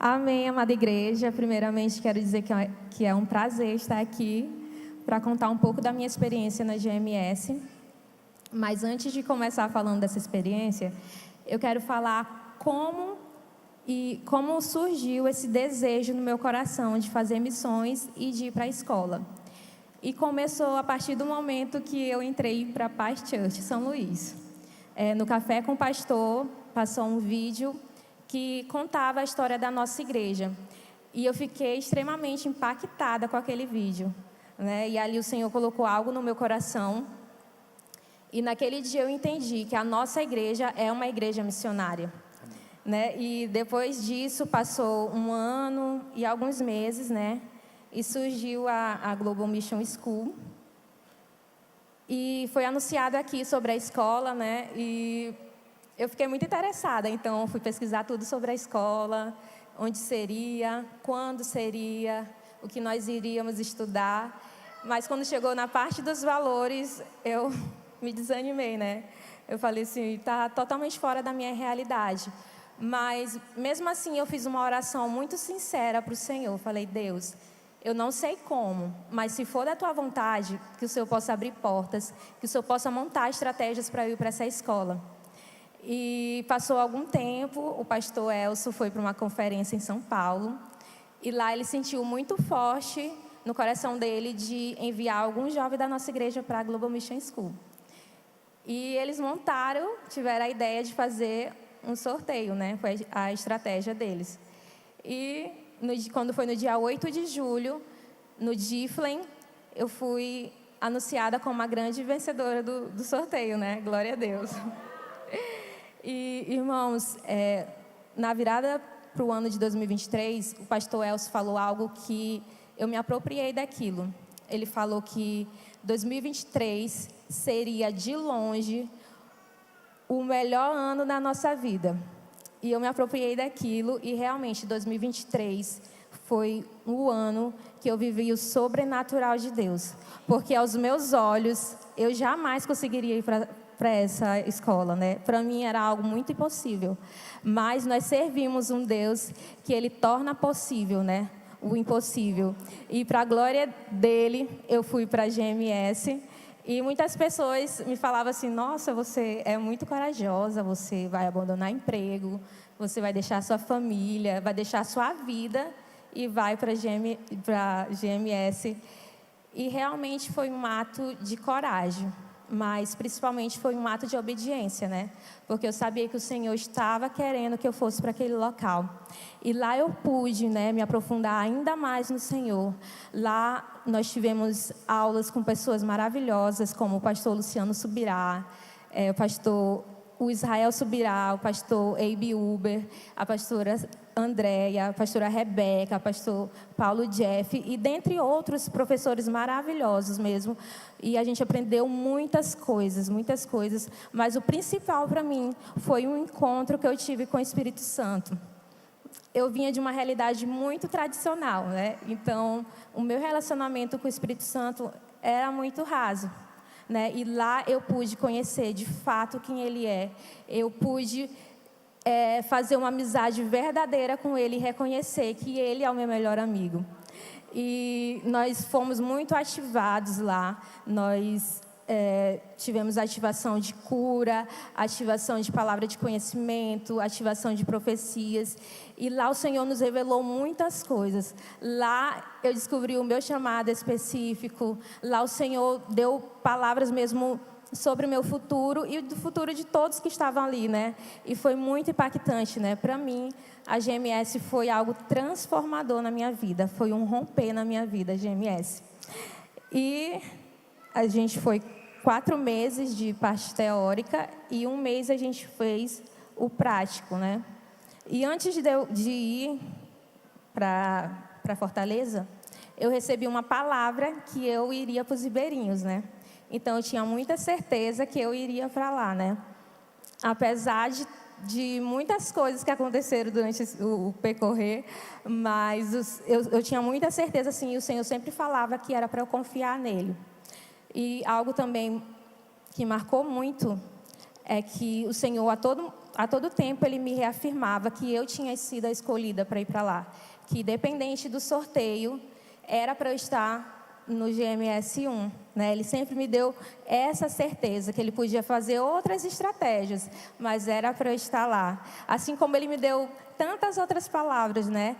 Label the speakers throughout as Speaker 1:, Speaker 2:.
Speaker 1: Amém, amada igreja. Primeiramente, quero dizer que é um prazer estar aqui para contar um pouco da minha experiência na GMS. Mas antes de começar falando dessa experiência, eu quero falar como surgiu esse desejo no meu coração de fazer missões e de ir para a escola. E começou a partir do momento que eu entrei para a Paz Church São Luís. No Café com o Pastor, passou um vídeo que contava a história da nossa igreja. E eu fiquei extremamente impactada com aquele vídeo, né? E ali o Senhor colocou algo no meu coração. E naquele dia eu entendi que a nossa igreja é uma igreja missionária, né? E depois disso passou um ano e alguns meses, né? E surgiu a Global Mission School. E foi anunciado aqui sobre a escola, né? E eu fiquei muito interessada, então fui pesquisar tudo sobre a escola, onde seria, quando seria, o que nós iríamos estudar. Mas quando chegou na parte dos valores, eu me desanimei, né? Eu falei assim, está totalmente fora da minha realidade. Mas, mesmo assim, eu fiz uma oração muito sincera para o Senhor. Falei, Deus, eu não sei como, mas se for da Tua vontade, que o Senhor possa abrir portas, que o Senhor possa montar estratégias para eu ir para essa escola. E passou algum tempo, o pastor Elcio foi para uma conferência em São Paulo. E lá ele sentiu muito forte no coração dele de enviar alguns jovens da nossa igreja para a Global Mission School. E eles tiveram a ideia de fazer um sorteio, né? Foi a estratégia deles. E quando foi no dia 8 de julho, no Giflen, eu fui anunciada como a grande vencedora do sorteio, né? Glória a Deus. E, irmãos, na virada para o ano de 2023, o pastor Elcio falou algo que eu me apropriei daquilo. Ele falou que 2023 seria, de longe, o melhor ano da nossa vida. E eu me apropriei daquilo e, realmente, 2023 foi o ano que eu vivi o sobrenatural de Deus. Porque, aos meus olhos, eu jamais conseguiria ir para essa escola, né? Para mim era algo muito impossível. Mas nós servimos um Deus que Ele torna possível, né? O impossível. E para a glória dele, eu fui para a GMS. E muitas pessoas me falavam assim, nossa, você é muito corajosa, você vai abandonar emprego, você vai deixar sua família, vai deixar sua vida e vai para a GMS. E realmente foi um ato de coragem, mas principalmente foi um ato de obediência, né? Porque eu sabia que o Senhor estava querendo que eu fosse para aquele local. E lá eu pude, né, me aprofundar ainda mais no Senhor. Lá nós tivemos aulas com pessoas maravilhosas, como o pastor Luciano Subirá, o Israel Subirá, o pastor Eibe Uber, a pastora Andréia, a pastora Rebeca, o pastor Paulo Jeff, e dentre outros professores maravilhosos mesmo. E a gente aprendeu muitas coisas, mas o principal para mim foi um encontro que eu tive com o Espírito Santo. Eu vinha de uma realidade muito tradicional, né? Então, o meu relacionamento com o Espírito Santo era muito raso, né? E lá eu pude conhecer de fato quem Ele é. Eu pude fazer uma amizade verdadeira com Ele e reconhecer que Ele é o meu melhor amigo. E nós fomos muito ativados lá. Nós tivemos ativação de cura, ativação de palavra de conhecimento, ativação de profecias. E lá o Senhor nos revelou muitas coisas. Lá eu descobri o meu chamado específico. Lá o Senhor deu palavras mesmo sobre o meu futuro e do futuro de todos que estavam ali, né? E foi muito impactante, né? Para mim, a GMS foi algo transformador na minha vida. Foi um romper na minha vida, a GMS. E a gente foi 4 meses de parte teórica e 1 mês a gente fez o prático, né? E antes de ir para Fortaleza, eu recebi uma palavra que eu iria para os ribeirinhos, né? Então, eu tinha muita certeza que eu iria para lá, né? Apesar de muitas coisas que aconteceram durante o percorrer, mas eu tinha muita certeza, assim, e o Senhor sempre falava que era para eu confiar nele. E algo também que marcou muito é que o Senhor, a todo tempo ele me reafirmava que eu tinha sido a escolhida para ir para lá, que independente do sorteio, era para eu estar no GMS1, né? Ele sempre me deu essa certeza, que ele podia fazer outras estratégias, mas era para eu estar lá. Assim como ele me deu tantas outras palavras, né?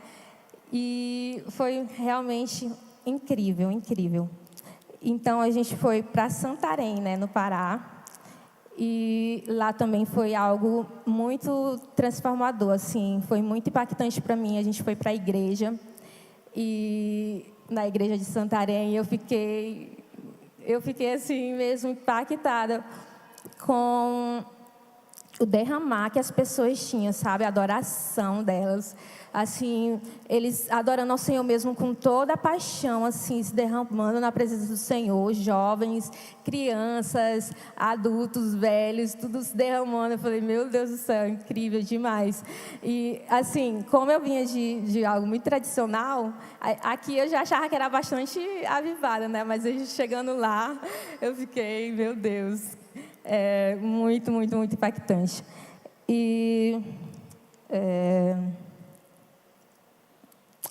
Speaker 1: E foi realmente incrível, incrível. Então, a gente foi para Santarém, né, no Pará. E lá também foi algo muito transformador, assim. Foi muito impactante para mim. A gente foi para a igreja. E na igreja de Santarém, eu fiquei assim mesmo impactada com o derramar que as pessoas tinham, sabe? A adoração delas. Assim, eles adorando ao Senhor mesmo com toda a paixão, assim, se derramando na presença do Senhor. Jovens, crianças, adultos, velhos, tudo se derramando. Eu falei, meu Deus do céu, incrível demais. E, assim, como eu vinha de algo muito tradicional, aqui eu já achava que era bastante avivada, né? Mas a gente chegando lá, eu fiquei, meu Deus, muito, muito, muito impactante. E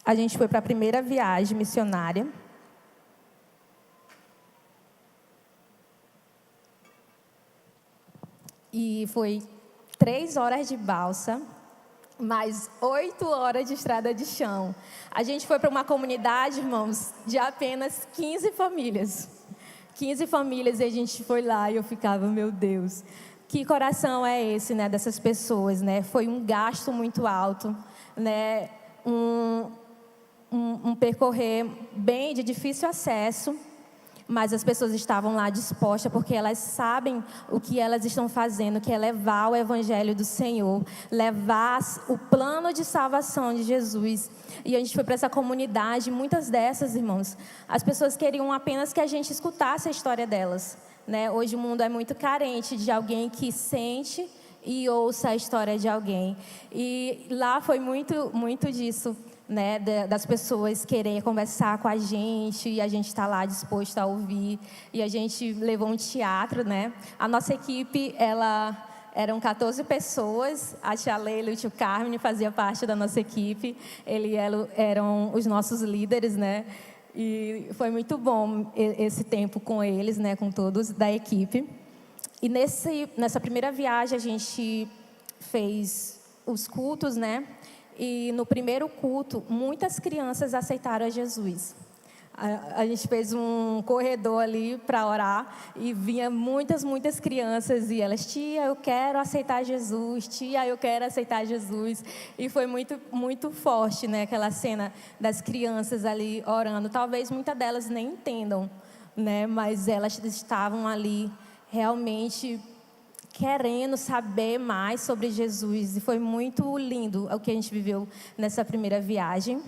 Speaker 1: a gente foi para a primeira viagem missionária. E foi 3 horas de balsa, mais 8 horas de estrada de chão. A gente foi para uma comunidade, irmãos, de apenas 15 famílias. 15 famílias, e a gente foi lá e eu ficava, meu Deus, que coração é esse, né, dessas pessoas, né? Foi um gasto muito alto, né? Um percorrer bem de difícil acesso, mas as pessoas estavam lá dispostas, porque elas sabem o que elas estão fazendo, que é levar o Evangelho do Senhor, levar o plano de salvação de Jesus. E a gente foi para essa comunidade, muitas dessas, irmãos, as pessoas queriam apenas que a gente escutasse a história delas, né? Hoje o mundo é muito carente de alguém que sente e ouça a história de alguém. E lá foi muito, muito disso, né, das pessoas quererem conversar com a gente, e a gente está lá disposto a ouvir. E a gente levou um teatro, né? A nossa equipe, eram 14 pessoas. A tia Leila e o tio Carmen fazia parte da nossa equipe. Eles eram os nossos líderes, né? E foi muito bom esse tempo com eles, né, com todos da equipe. E nessa primeira viagem a gente fez os cultos, né? E no primeiro culto, muitas crianças aceitaram a Jesus. A gente fez um corredor ali para orar e vinha muitas, muitas crianças e elas, tia, eu quero aceitar Jesus, tia, eu quero aceitar Jesus. E foi muito, muito forte, né? Aquela cena das crianças ali orando. Talvez muitas delas nem entendam, né? Mas elas estavam ali realmente querendo saber mais sobre Jesus. E foi muito lindo o que a gente viveu nessa primeira viagem.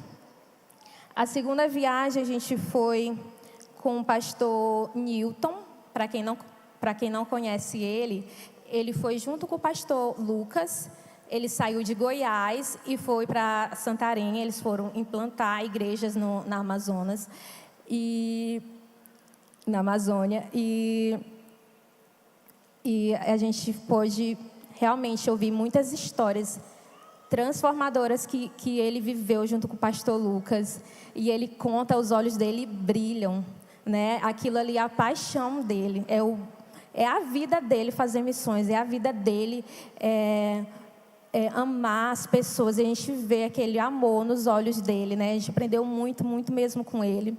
Speaker 1: A segunda viagem a gente foi com o pastor Newton. Para quem não conhece ele foi junto com o pastor Lucas. Ele saiu de Goiás e foi para Santarém. Eles foram implantar igrejas na Amazonas na Amazônia. E a gente pôde realmente ouvir muitas histórias transformadoras que ele viveu junto com o pastor Lucas. E ele conta, os olhos dele brilham, né? Aquilo ali é a paixão dele, é a vida dele fazer missões, é a vida dele amar as pessoas. E a gente vê aquele amor nos olhos dele, né? A gente aprendeu muito, muito mesmo com ele.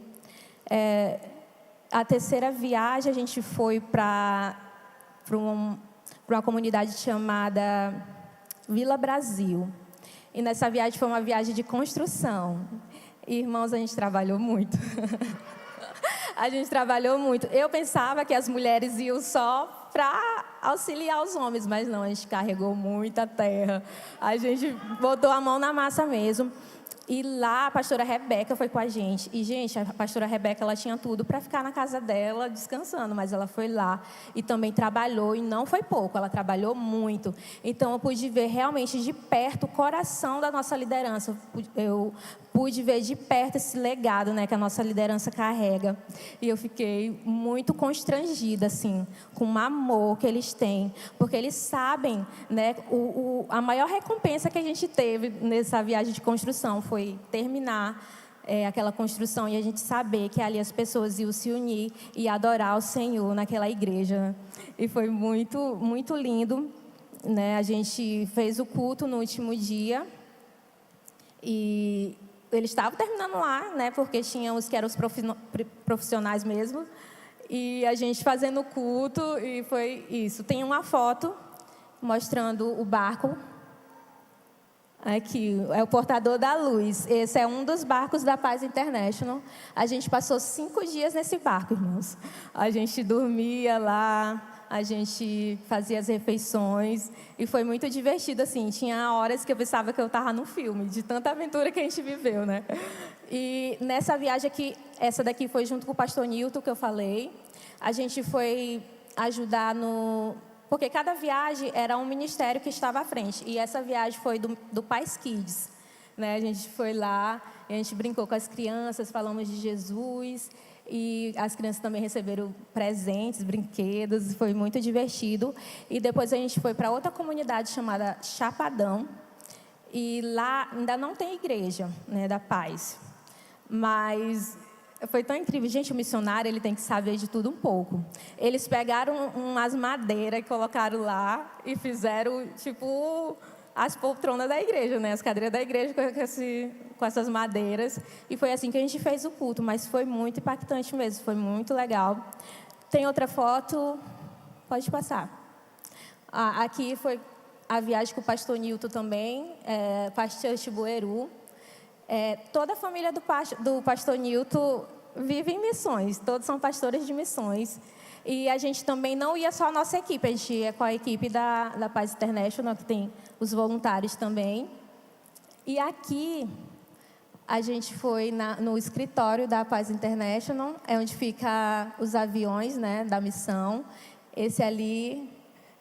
Speaker 1: A terceira viagem a gente foi para uma comunidade chamada Vila Brasil. E nessa viagem foi uma viagem de construção. E, irmãos, a gente trabalhou muito. A gente trabalhou muito. Eu pensava que as mulheres iam só para auxiliar os homens, mas não, a gente carregou muita terra. A gente botou a mão na massa mesmo. E lá a pastora Rebeca foi com a gente. E, gente, a pastora Rebeca, ela tinha tudo para ficar na casa dela descansando, mas ela foi lá e também trabalhou, e não foi pouco, ela trabalhou muito. Então, eu pude ver realmente de perto o coração da nossa liderança. Eu pude ver de perto esse legado, né, que a nossa liderança carrega. E eu fiquei muito constrangida, assim, com um amor que eles têm, porque eles sabem, né, a maior recompensa que a gente teve nessa viagem de construção foi terminar aquela construção e a gente saber que ali as pessoas iam se unir e adorar o Senhor naquela igreja. E foi muito, muito lindo, né? A gente fez o culto no último dia e eles estavam terminando lá, né? Porque tinha os que eram os profissionais mesmo. E a gente fazendo o culto e foi isso. Tem uma foto mostrando o barco. Aqui, é o Portador da Luz. Esse é um dos barcos da Paz International. A gente passou 5 dias nesse barco, irmãos. A gente dormia lá, a gente fazia as refeições e foi muito divertido, assim. Tinha horas que eu pensava que eu estava num filme, de tanta aventura que a gente viveu, né? E nessa viagem aqui, essa daqui foi junto com o pastor Nilton, que eu falei. A gente foi ajudar porque cada viagem era um ministério que estava à frente. E essa viagem foi do Pais Kids, né? A gente foi lá, a gente brincou com as crianças, falamos de Jesus. E as crianças também receberam presentes, brinquedos. Foi muito divertido. E depois a gente foi para outra comunidade chamada Chapadão. E lá ainda não tem igreja, né, da Paz. Mas foi tão incrível. Gente, o missionário, ele tem que saber de tudo um pouco. Eles pegaram umas madeiras e colocaram lá e fizeram, tipo, as poltronas da igreja, né? As cadeiras da igreja com essas madeiras. E foi assim que a gente fez o culto, mas foi muito impactante mesmo, foi muito legal. Tem outra foto? Pode passar. Aqui foi a viagem com o pastor Nilton também, pastor Chibueru. Toda a família do pastor Nilton vive em missões, todos são pastores de missões. E a gente também não ia só a nossa equipe, a gente ia com a equipe da Paz International, que tem os voluntários também. E aqui a gente foi no escritório da Paz International, é onde fica os aviões, né, da missão. Esse ali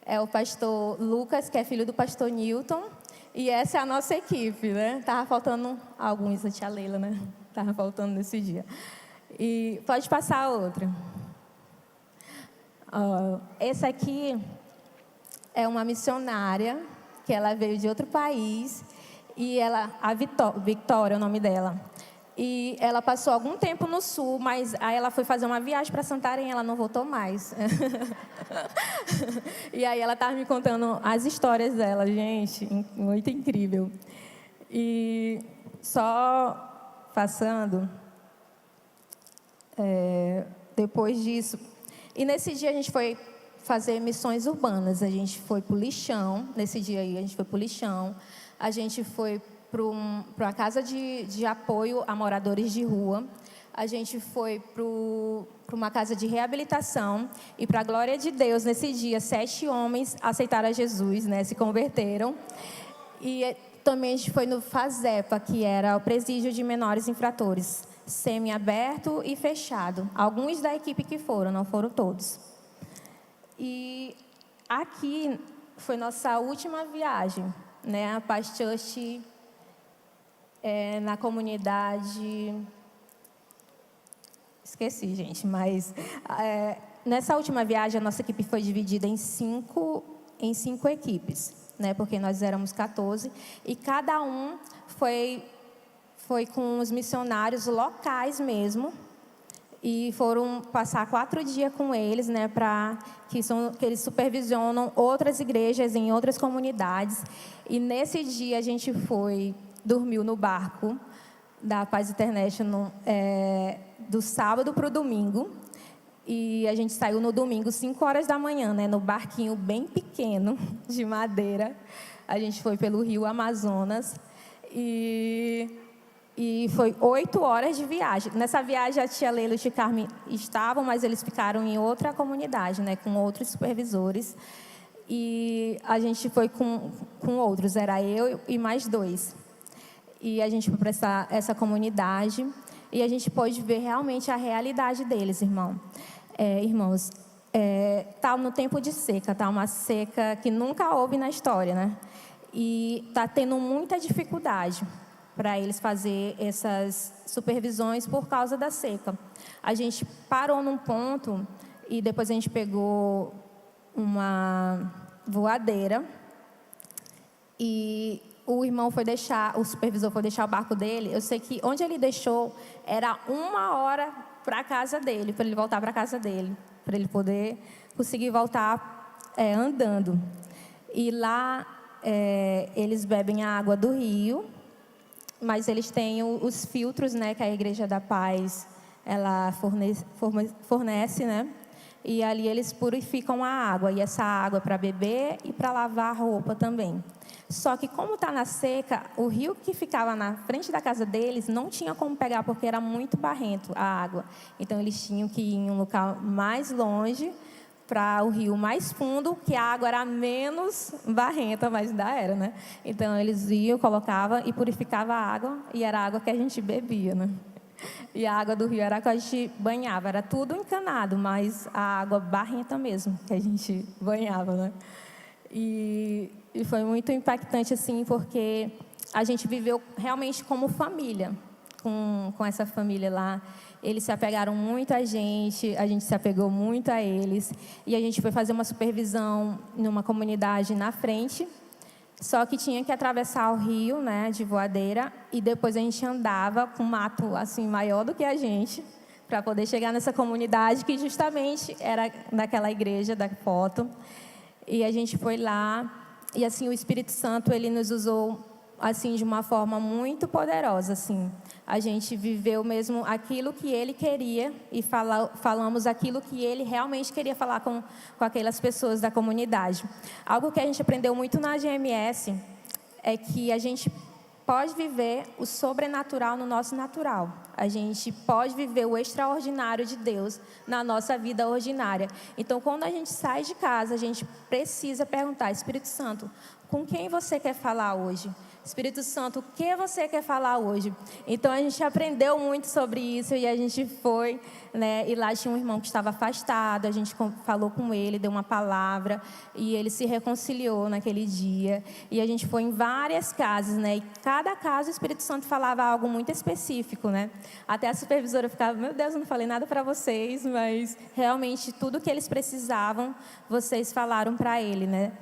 Speaker 1: é o pastor Lucas, que é filho do pastor Nilton. E essa é a nossa equipe, né? Estava faltando alguns, a tia Leila, né? Estava faltando nesse dia. E pode passar a outra. Essa aqui é uma missionária, que ela veio de outro país. E a Victoria é o nome dela. E ela passou algum tempo no sul, mas aí ela foi fazer uma viagem para Santarém, ela não voltou mais. E aí ela estava me contando as histórias dela, gente, muito incrível. E só passando, depois disso... E nesse dia a gente foi fazer missões urbanas, a gente foi para o Lixão, nesse dia aí a gente foi para o Lixão, a gente foi para uma casa de apoio a moradores de rua. A gente foi para uma casa de reabilitação. E, para a glória de Deus, nesse dia, 7 homens aceitaram a Jesus, né, se converteram. E também a gente foi no FASEPA, que era o presídio de menores infratores, semi-aberto e fechado. Alguns da equipe que foram, não foram todos. E aqui foi nossa última viagem, né, a Paz Church... na comunidade... Esqueci, gente, mas... nessa última viagem, a nossa equipe foi dividida em cinco equipes, né? Porque nós éramos 14, e cada um foi com os missionários locais mesmo, e foram passar 4 dias com eles, né? Que eles supervisionam outras igrejas em outras comunidades. E nesse dia a gente dormiu no barco da Paz International do sábado para o domingo. E a gente saiu no domingo, 5 horas da manhã, né, no barquinho bem pequeno, de madeira. A gente foi pelo rio Amazonas. E foi 8 horas de viagem. Nessa viagem, a tia Leila e o tio Carmen estavam, mas eles ficaram em outra comunidade, né, com outros supervisores. E a gente foi com outros, era eu e mais 2. E a gente foi para essa comunidade e a gente pôde ver realmente a realidade deles, irmãos. Está no tempo de seca, está uma seca que nunca houve na história, né? E está tendo muita dificuldade para eles fazer essas supervisões por causa da seca. A gente parou num ponto e depois a gente pegou uma voadeira e o supervisor foi deixar o barco dele. Eu sei que onde ele deixou era 1 hora para a casa dele, para ele voltar para a casa dele, para ele poder conseguir voltar andando. E lá eles bebem a água do rio, mas eles têm os filtros, né, que a Igreja da Paz ela fornece, né? E ali eles purificam a água, e essa água é para beber e para lavar a roupa também. Só que como está na seca, o rio que ficava na frente da casa deles não tinha como pegar, porque era muito barrento a água. Então eles tinham que ir em um local mais longe, para o rio mais fundo, que a água era menos barrenta, mas ainda era, né? Então eles iam, colocavam e purificavam a água, e era a água que a gente bebia, né? E a água do rio era a que a gente banhava, era tudo encanado, mas a água barrenta mesmo, que a gente banhava, né? E foi muito impactante, assim, porque a gente viveu realmente como família, com essa família lá. Eles se apegaram muito a gente se apegou muito a eles. E a gente foi fazer uma supervisão numa comunidade na frente, só que tinha que atravessar o rio, né, de voadeira, e depois a gente andava com mato assim maior do que a gente, para poder chegar nessa comunidade que justamente era naquela igreja da foto. E a gente foi lá, e assim o Espírito Santo ele nos usou assim de uma forma muito poderosa, assim. A gente viveu mesmo aquilo que ele queria e falamos aquilo que ele realmente queria falar com aquelas pessoas da comunidade. Algo que a gente aprendeu muito na GMS é que a gente pode viver o sobrenatural no nosso natural. A gente pode viver o extraordinário de Deus na nossa vida ordinária. Então, quando a gente sai de casa, a gente precisa perguntar: Espírito Santo, com quem você quer falar hoje? Espírito Santo, o que você quer falar hoje? Então, a gente aprendeu muito sobre isso e a gente foi, né? E lá tinha um irmão que estava afastado, a gente falou com ele, deu uma palavra e ele se reconciliou naquele dia. E a gente foi em várias casas, né? E cada casa o Espírito Santo falava algo muito específico, né? Até a supervisora ficava: meu Deus, eu não falei nada para vocês, mas realmente tudo que eles precisavam, vocês falaram para ele, né?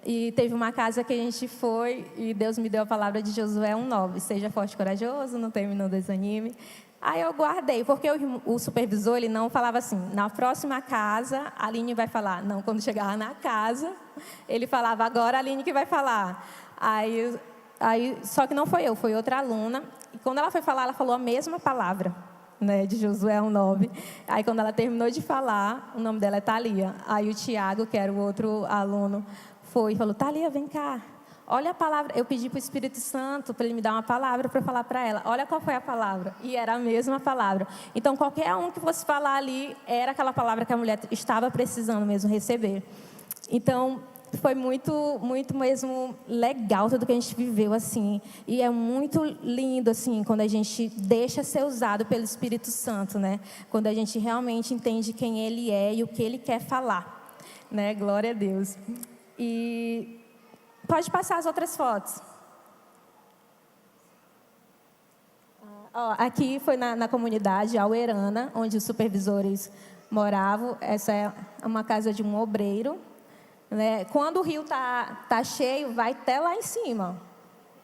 Speaker 1: E teve uma casa que a gente foi e Deus me deu a palavra de Josué 1:9. Seja forte e corajoso, não teme, não desanime. Aí eu guardei, porque o supervisor ele não falava assim: na próxima casa, a Aline vai falar. Não, quando chegava na casa, ele falava: agora a Aline que vai falar. Aí, só que não foi eu, foi outra aluna. E quando ela foi falar, ela falou a mesma palavra, né, de Josué 1:9. Aí quando ela terminou de falar, o nome dela é Thalia. Aí o Tiago, que era o outro aluno, foi e falou: Thalia, vem cá, olha a palavra. Eu pedi para o Espírito Santo para ele me dar uma palavra para eu falar para ela. Olha qual foi a palavra. E era a mesma palavra. Então, qualquer um que fosse falar ali, era aquela palavra que a mulher estava precisando mesmo receber. Então, foi muito, muito mesmo legal tudo que a gente viveu, assim. E é muito lindo, assim, quando a gente deixa ser usado pelo Espírito Santo, né? Quando a gente realmente entende quem Ele é e o que Ele quer falar, né? Glória a Deus. E pode passar as outras fotos. Aqui foi na comunidade Auerana, onde os supervisores moravam. Essa é uma casa de um obreiro, né? Quando o rio tá cheio, vai até lá em cima.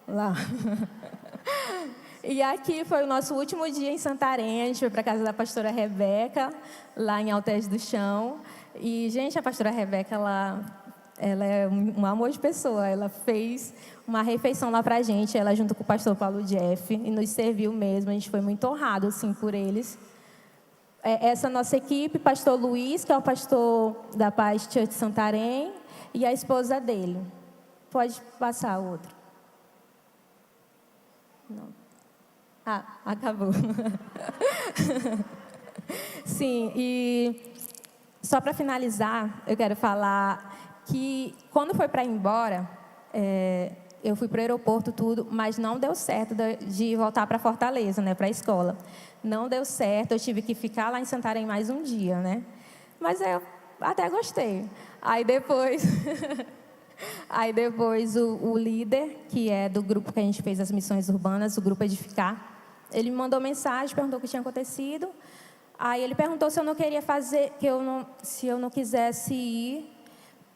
Speaker 1: Lá. E aqui foi o nosso último dia em Santarém. A gente foi para a casa da pastora Rebeca, lá em Altés do Chão. E, gente, a pastora Rebeca, ela é um amor de pessoa. Ela fez uma refeição lá para a gente, ela junto com o pastor Paulo Jeff, e nos serviu mesmo. A gente foi muito honrado, assim, por eles. Essa nossa equipe, pastor Luiz, que é o pastor da Paz Church Santarém, e a esposa dele. Pode passar outro. Não. Acabou. Sim, e só para finalizar, eu quero falar que quando foi para ir embora, eu fui para o aeroporto tudo, mas não deu certo de voltar para Fortaleza, né, para a escola. Não deu certo, eu tive que ficar lá em Santarém mais um dia, né? Mas eu até gostei. Aí depois o líder, que é do grupo que a gente fez as missões urbanas, o grupo Edificar, ele me mandou mensagem, perguntou o que tinha acontecido. Aí ele perguntou se eu não queria fazer, se eu não quisesse ir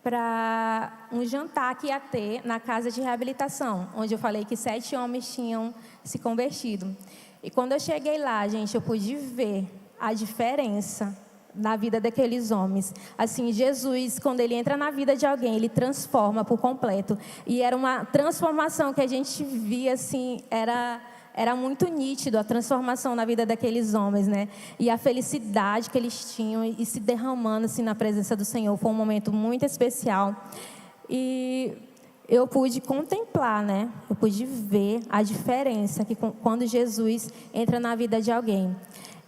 Speaker 1: para um jantar que ia ter na casa de reabilitação, onde eu falei que 7 homens tinham se convertido. E quando eu cheguei lá, gente, eu pude ver a diferença na vida daqueles homens. Assim, Jesus, quando ele entra na vida de alguém, ele transforma por completo. E era uma transformação que a gente via, assim, era muito nítido a transformação na vida daqueles homens, né? E a felicidade que eles tinham e se derramando assim na presença do Senhor. Foi um momento muito especial. E eu pude contemplar, né? Eu pude ver a diferença que quando Jesus entra na vida de alguém.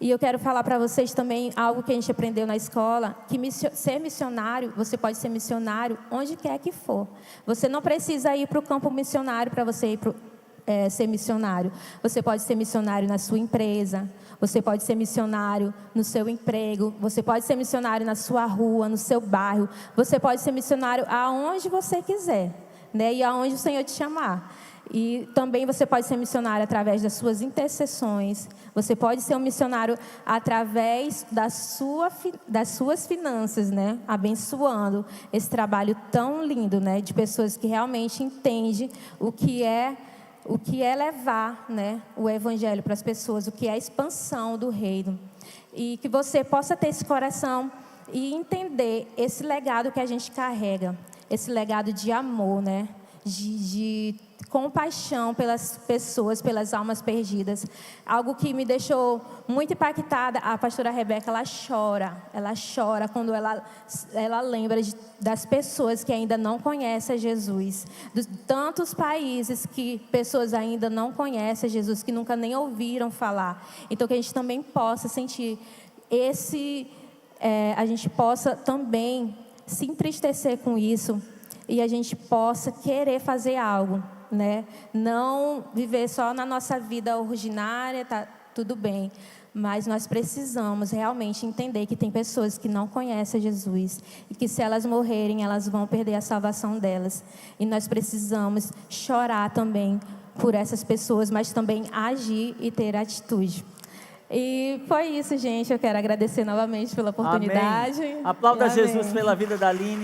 Speaker 1: E eu quero falar para vocês também algo que a gente aprendeu na escola, que ser missionário, você pode ser missionário onde quer que for. Você não precisa ir para o campo missionário para você ir ser missionário. Você pode ser missionário na sua empresa, você pode ser missionário no seu emprego, você pode ser missionário na sua rua, no seu bairro, você pode ser missionário aonde você quiser, né? E aonde o Senhor te chamar. E também você pode ser missionário através das suas intercessões. Você pode ser um missionário através das suas finanças, né? Abençoando esse trabalho tão lindo, né? De pessoas que realmente entendem o que é levar, né, o evangelho para as pessoas, o que é a expansão do reino. E que você possa ter esse coração e entender esse legado que a gente carrega, esse legado de amor, né, de compaixão pelas pessoas, pelas almas perdidas. Algo que me deixou muito impactada, a pastora Rebeca, ela chora quando ela lembra das pessoas que ainda não conhecem Jesus, de tantos países que pessoas ainda não conhecem Jesus, que nunca nem ouviram falar. Então, que a gente também possa sentir a gente possa também se entristecer com isso e a gente possa querer fazer algo, né? Não viver só na nossa vida ordinária, tá tudo bem, mas nós precisamos realmente entender que tem pessoas que não conhecem Jesus e que se elas morrerem, elas vão perder a salvação delas. E nós precisamos chorar também por essas pessoas, mas também agir e ter atitude. E foi isso, gente. Eu quero agradecer novamente pela oportunidade.
Speaker 2: Amém. Aplauda Jesus pela vida da Aline.